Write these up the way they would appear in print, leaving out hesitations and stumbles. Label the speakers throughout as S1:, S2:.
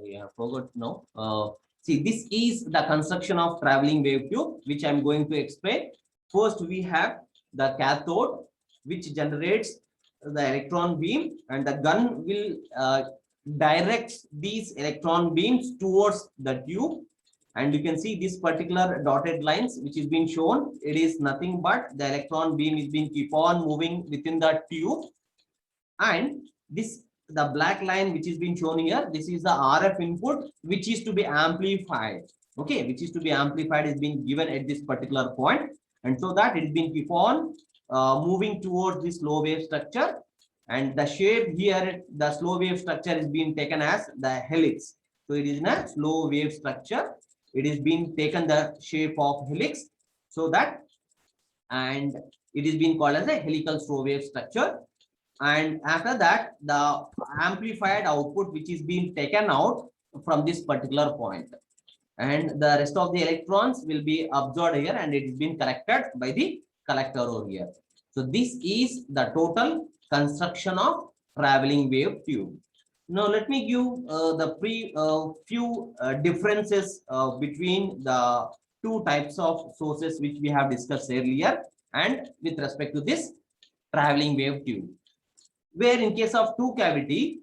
S1: Yeah, forgot now. See, this is the construction of traveling wave tube, which I'm going to explain. First, we have the cathode, which generates the electron beam, and the gun will direct these electron beams towards the tube. And you can see this particular dotted lines, which is being shown. It is nothing but the electron beam is being keep on moving within the tube, and this the black line which is being shown here, this is the RF input which is to be amplified. Okay, which is to be amplified is being given at this particular point, and so that it is being keep on moving towards this slow wave structure. And the shape here, the slow wave structure is being taken as the helix. So it is in a slow wave structure, it is being taken the shape of helix, so that, and it is being called as a helical slow wave structure. And after that, the amplified output which is being taken out from this particular point, and the rest of the electrons will be absorbed here, and it is being collected by the collector over here. So this is the total construction of traveling wave tube. Now let me give the few differences between the two types of sources which we have discussed earlier, and with respect to this traveling wave tube, where in case of two cavity,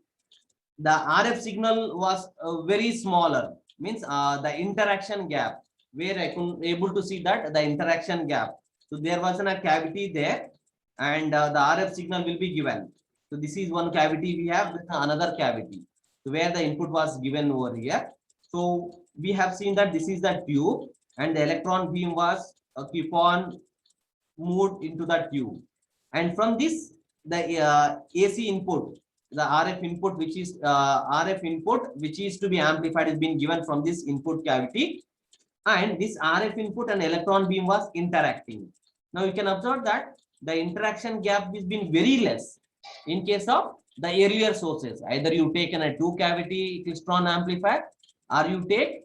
S1: the RF signal was very smaller, means the interaction gap, where I could able to see that the interaction gap. So there was a cavity there, and the RF signal will be given. So this is one cavity we have with another cavity, so where the input was given over here. So we have seen that this is the tube, and the electron beam was keep on moved into the tube, and from this the AC input, the RF input, which is RF input which is to be amplified, is being given from this input cavity, and this RF input and electron beam was interacting. Now you can observe that the interaction gap has been very less in case of the earlier sources. Either you take in a two cavity klystron amplifier, or you take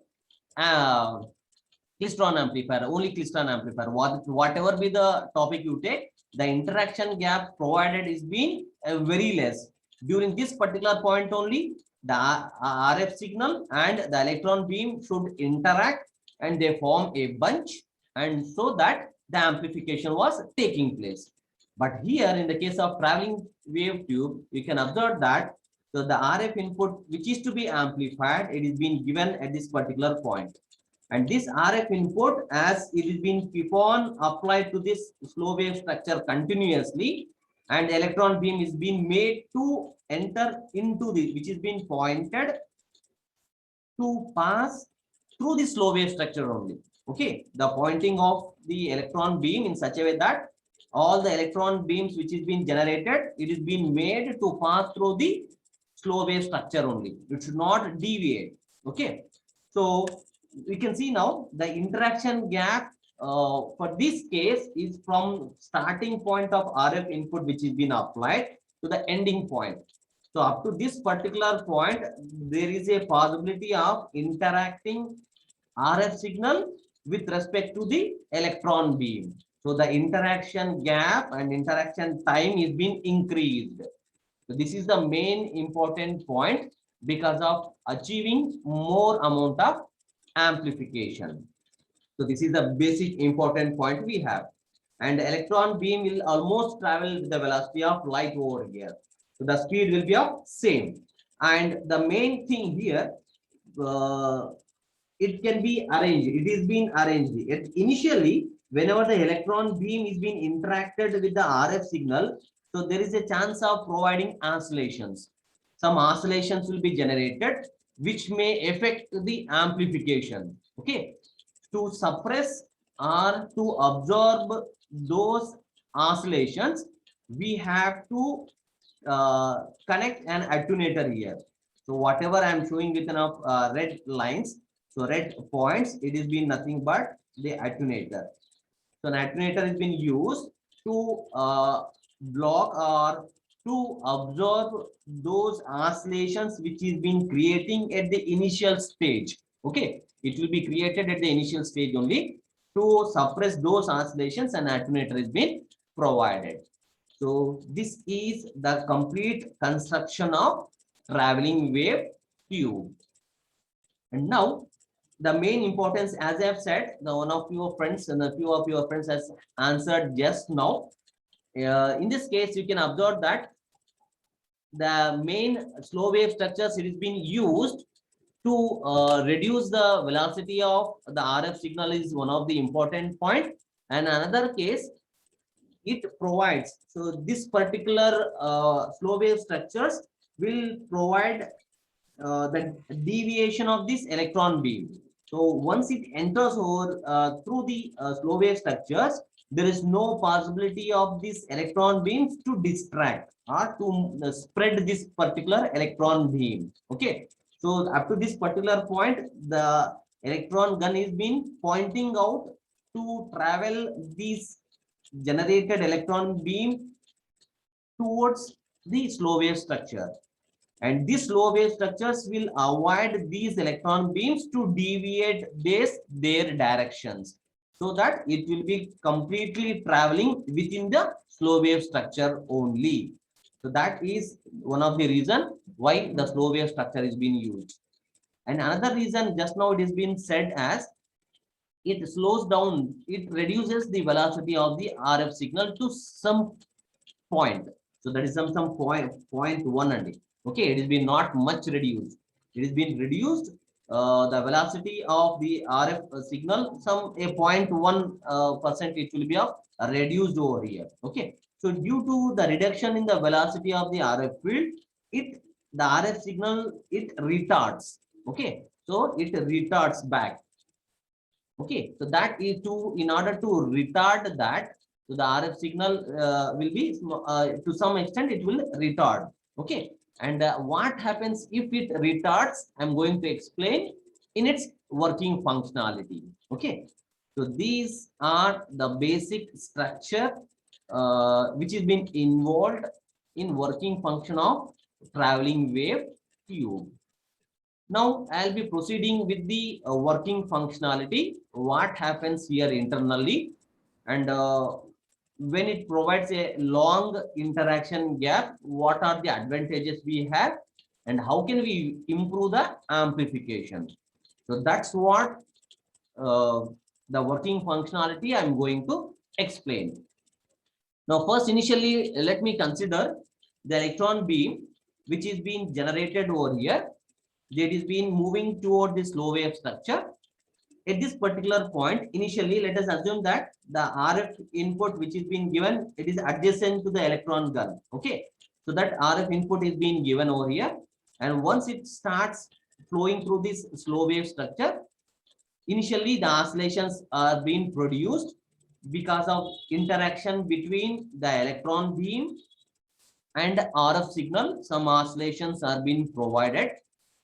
S1: klystron amplifier, only klystron amplifier. Whatever be the topic you take, the interaction gap provided is being very less. During this particular point only, the RF signal and the electron beam should interact, and they form a bunch, and so that the amplification was taking place. But here in the case of traveling wave tube, you can observe that so the RF input which is to be amplified, it is being given at this particular point. And this RF input, as it is being keep on applied to this slow wave structure continuously, and electron beam is being made to enter into the, which is being pointed to pass through the slow wave structure only. Okay, the pointing of the electron beam in such a way that all the electron beams which is being generated, it is being made to pass through the slow wave structure only. It should not deviate. Okay, so we can see now the interaction gap for this case is from starting point of RF input which is being applied to the ending point. So up to this particular point, there is a possibility of interacting RF signal with respect to the electron beam. So the interaction gap and interaction time is being increased. So this is the main important point because of achieving more amount of amplification. So this is the basic important point we have. And the electron beam will almost travel with the velocity of light over here. So the speed will be of same. And the main thing here, it can be arranged. It is being arranged. Initially, whenever the electron beam is being interacted with the RF signal, so there is a chance of providing oscillations. Some oscillations will be generated, which may affect the amplification. Okay, to suppress or to absorb those oscillations, we have to connect an attenuator here. So whatever I am showing with enough red lines, so red points, it is been nothing but the attenuator. So an attenuator has been used to block or to absorb those oscillations which is being creating at the initial stage. Okay, it will be created at the initial stage only. To suppress those oscillations, an attenuator is being provided. So this is the complete construction of traveling wave tube. And now the main importance, as I have said, the one of your friends and a few of your friends has answered just now. In this case, you can observe that the main slow wave structures, it is being used to reduce the velocity of the RF signal is one of the important point. And another case, it provides, so this particular slow wave structures will provide the deviation of this electron beam. So once it enters over through the slow wave structures, there is no possibility of this electron beams to distract or to spread this particular electron beam. Okay, so up to this particular point, the electron gun is being pointing out to travel these generated electron beam towards the slow wave structure, and these slow wave structures will avoid these electron beams to deviate their directions, so that it will be completely traveling within the slow wave structure only. So that is one of the reason why the slow wave structure is being used. And another reason, just now it is being said as, it slows down, it reduces the velocity of the RF signal to some point. So that is some point one only. Okay, it has been not much reduced. It has been reduced the velocity of the RF signal, some a 0.1% it will be of reduced over here. Okay, so due to the reduction in the velocity of the RF field, the RF signal, it retards. Okay, so it retards back. Okay, so that is to, in order to retard that, so the RF signal will be to some extent it will retard. Okay, and what happens if it retards, I'm going to explain in its working functionality. Okay, so these are the basic structure which has been involved in working function of traveling wave tube. Now I'll be proceeding with the working functionality, what happens here internally, and when it provides a long interaction gap, what are the advantages we have, and how can we improve the amplification. So that's what the working functionality I'm going to explain. Now first, initially, let me consider the electron beam which is being generated over here. That is being moving toward this slow wave structure. At this particular point, initially, let us assume that the RF input which is being given, it is adjacent to the electron gun. Okay, so that RF input is being given over here, and once it starts flowing through this slow wave structure, initially the oscillations are being produced because of interaction between the electron beam and RF signal. Some oscillations are being provided,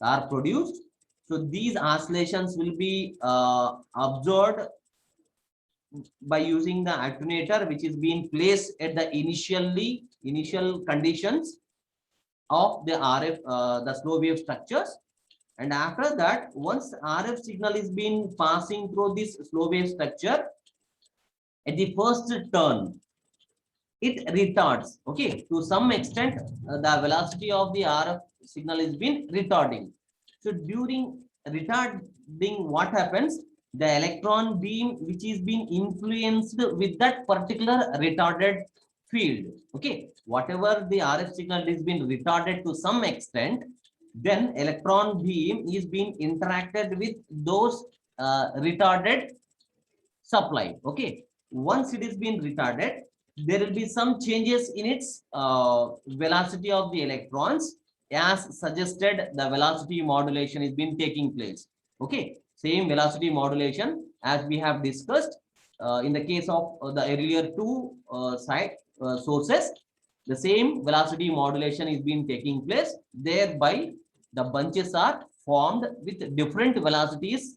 S1: are produced. So these oscillations will be observed by using the attenuator, which is being placed at the initial conditions of the RF, the slow wave structures. And after that, once RF signal is being passing through this slow wave structure, at the first turn, it retards. Okay, to some extent, the velocity of the RF signal is being retarding. So during retarding, what happens? The electron beam which is being influenced with that particular retarded field. Okay, whatever the RF signal is being retarded to some extent, then electron beam is being interacted with those retarded supply. Okay, once it is being retarded, there will be some changes in its velocity of the electrons, as suggested the velocity modulation is been taking place. Okay, same velocity modulation as we have discussed in the case of the earlier two sources. The same velocity modulation is being taking place, thereby the bunches are formed with different velocities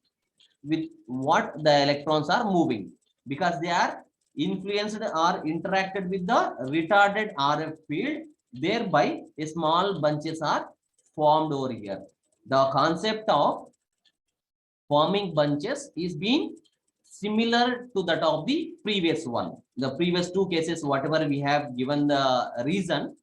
S1: with what the electrons are moving, because they are influenced or interacted with the retarded RF field, thereby small bunches are formed over here. The concept of forming bunches is being similar to that of the previous one. The previous two cases, whatever we have given the reason,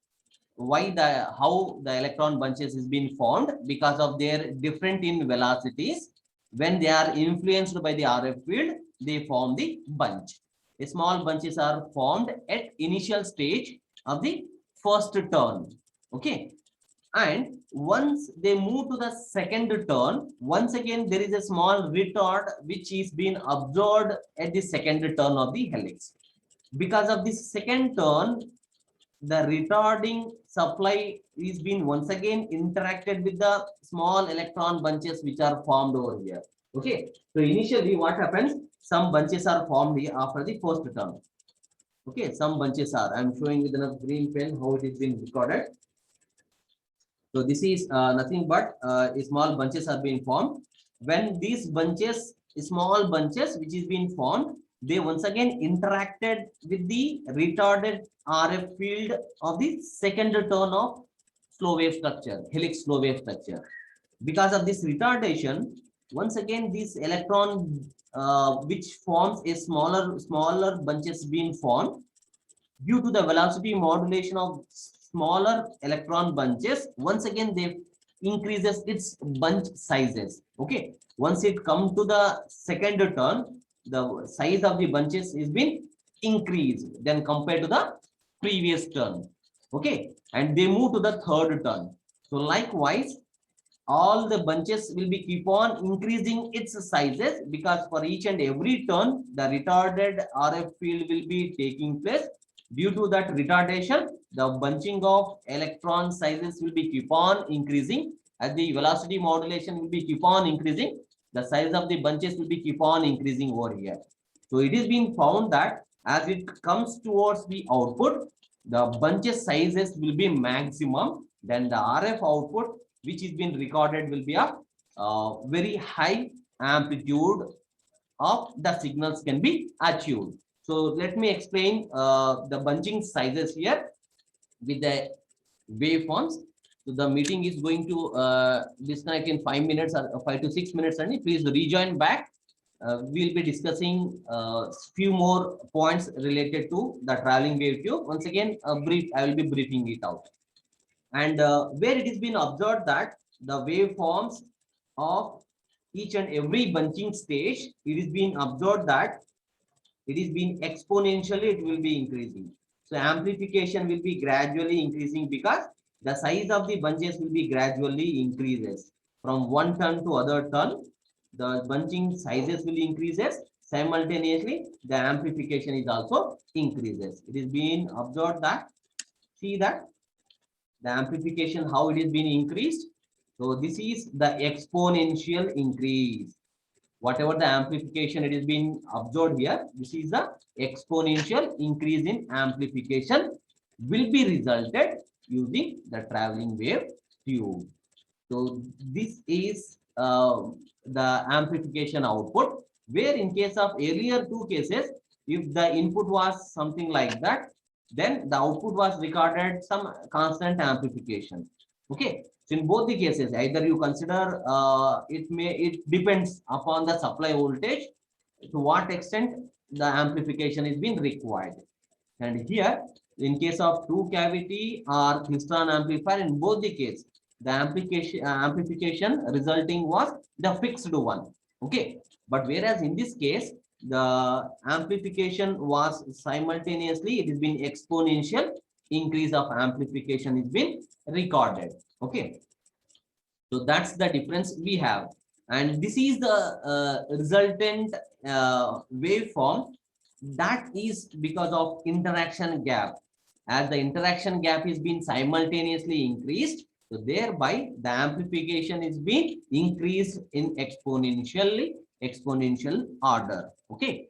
S1: how the electron bunches is being formed because of their different in velocities. When they are influenced by the RF field, they form the bunch. The small bunches are formed at initial stage of the first turn. Okay. And once they move to the second turn, once again there is a small retard which is being absorbed at the second turn of the helix. Because of this second turn, the retarding supply is being once again interacted with the small electron bunches which are formed over here. Okay, so initially what happens? Some bunches are formed here after the first turn. Okay, some bunches are. I'm showing with a green pen how it is being recorded. So this is nothing but small bunches are being formed. When these bunches, small bunches which is being formed, they once again interacted with the retarded RF field of the second turn of slow wave structure, helix slow wave structure. Because of this retardation, once again this electron which forms a smaller bunches being formed due to the velocity modulation of smaller electron bunches. Once again they increases its bunch sizes. Okay, once it comes to the second turn, the size of the bunches is been increased then compared to the previous turn. Okay, and they move to the third turn. So likewise all the bunches will be keep on increasing its sizes, because for each and every turn the retarded RF field will be taking place. Due to that retardation, the bunching of electron sizes will be keep on increasing. As the velocity modulation will be keep on increasing, the size of the bunches will be keep on increasing over here. So it is being found that as it comes towards the output, the bunches sizes will be maximum. Then the RF output which is being recorded will be a very high amplitude of the signals can be achieved. So let me explain the bunching sizes here with the waveforms. So the meeting is going to disconnect in 5 minutes or 5 to 6 minutes only. Please rejoin back. We'll be discussing few more points related to the traveling wave tube. Once again, I will be briefing it out. And where it has been observed that the waveforms of each and every bunching stage, it is being observed that it is being exponentially, it will be increasing. So amplification will be gradually increasing because the size of the bunches will be gradually increases. From one turn to other turn, the bunching sizes will increases. Simultaneously, the amplification is also increases. It is being observed that, see that the amplification, how it is being increased. So this is the exponential increase. Whatever the amplification it is being observed here, this is the exponential increase in amplification will be resulted using the traveling wave tube. So this is the amplification output, where in case of earlier two cases, if the input was something like that, then the output was recorded some constant amplification. Okay, so in both the cases, either you consider it depends upon the supply voltage to what extent the amplification is being required. And here, in case of two cavity or Klystron amplifier, in both the case, the amplification resulting was the fixed one. Okay, but whereas in this case, the amplification was simultaneously, it has been exponential increase of amplification is been recorded. Okay, so that's the difference we have, and this is the resultant waveform that is because of interaction gap. As the interaction gap is being simultaneously increased, so thereby the amplification is being increased in exponential order. Okay,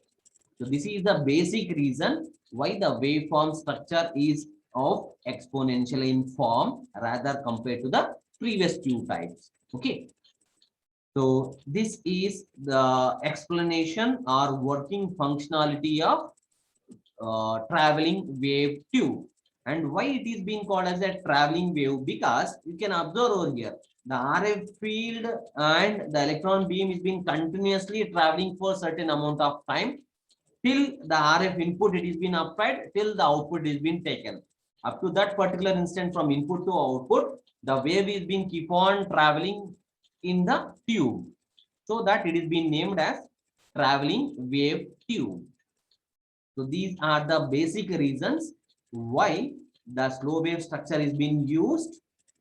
S1: so this is the basic reason why the waveform structure is of exponential in form rather compared to the previous two types. Okay, so this is the explanation or working functionality of traveling wave tube. And why it is being called as a traveling wave? Because you can observe over here, the RF field and the electron beam is being continuously traveling for a certain amount of time till the RF input it is being applied, till the output is being taken. Up to that particular instant, from input to output, the wave is being keep on traveling in the tube, so that it is being named as traveling wave tube. So these are the basic reasons why the slow wave structure is being used,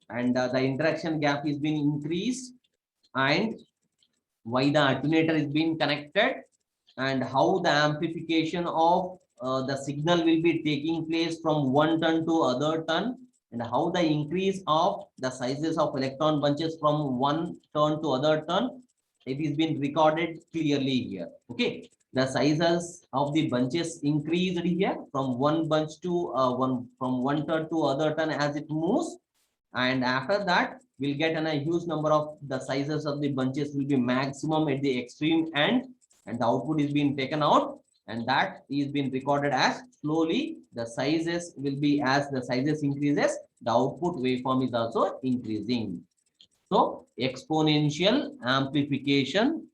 S1: and the interaction gap is being increased, and why the alternator is being connected, and how the amplification of the signal will be taking place from one turn to other turn, and how the increase of the sizes of electron bunches from one turn to other turn, it is been recorded clearly here. Okay, the sizes of the bunches increased here from one bunch to from one turn to other turn as it moves, and after that we'll get a huge number of the sizes of the bunches will be maximum at the extreme end, and the output is being taken out, and that is being recorded as slowly the sizes will be, as the sizes increases, the output waveform is also increasing. So exponential amplification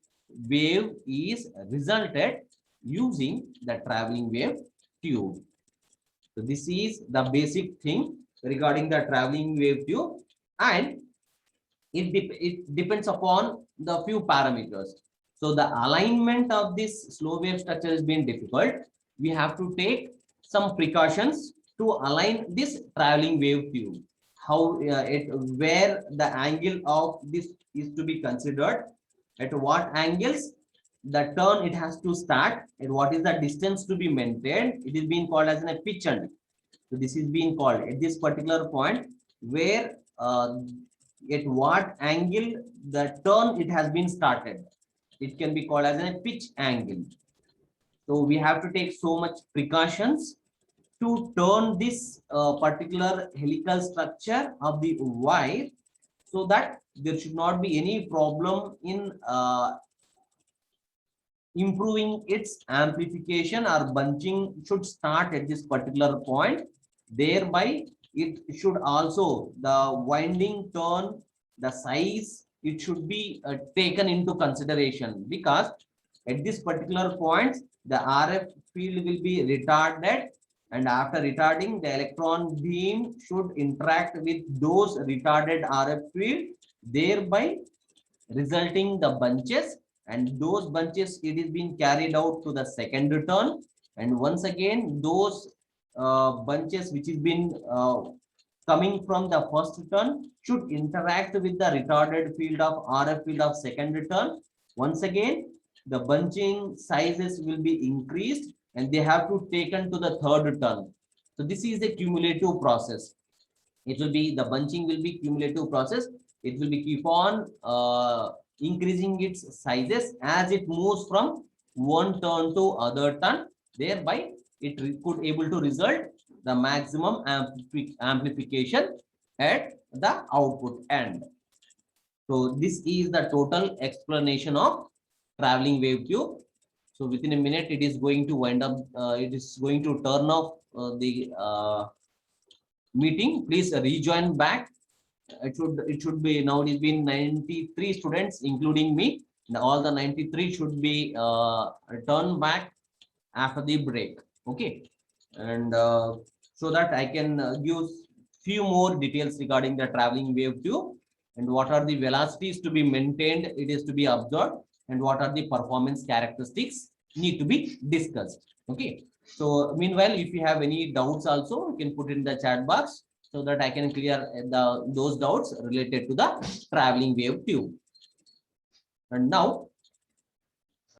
S1: wave is resulted using the traveling wave tube. So this is the basic thing regarding the traveling wave tube, and it depends upon the few parameters. So the alignment of this slow wave structure is being difficult. We have to take some precautions to align this traveling wave tube. How where the angle of this is to be considered, at what angles the turn it has to start, and what is the distance to be maintained. It is being called as a pitch and. So this is being called at this particular point where at what angle the turn it has been started. It can be called as a pitch angle. So we have to take so much precautions to turn this particular helical structure of the wire, so that there should not be any problem in improving its amplification, or bunching should start at this particular point. Thereby it should also, the winding turn, the size, it should be taken into consideration, because at this particular point the RF field will be retarded, and after retarding, the electron beam should interact with those retarded RF field, thereby resulting the bunches, and those bunches it is being carried out to the second turn, and once again those bunches which is been coming from the first turn should interact with the retarded field of RF field of second turn. Once again the bunching sizes will be increased, and they have to taken to the third turn. So this is a cumulative process. It will be, the bunching will be cumulative process. It will be keep on increasing its sizes as it moves from one turn to other turn. Thereby it could able to result the maximum amplification at the output end. So this is the total explanation of traveling wave tube. So within a minute it is going to wind up, it is going to turn off the meeting. Please rejoin back. It should be, now it has been 93 students including me. Now all the 93 should be returned back after the break. Okay, and so that I can give few more details regarding the traveling wave tube, and what are the velocities to be maintained, it is to be observed, and what are the performance characteristics need to be discussed. Okay, so meanwhile if you have any doubts also, you can put in the chat box, so that I can clear those doubts related to the traveling wave tube. And now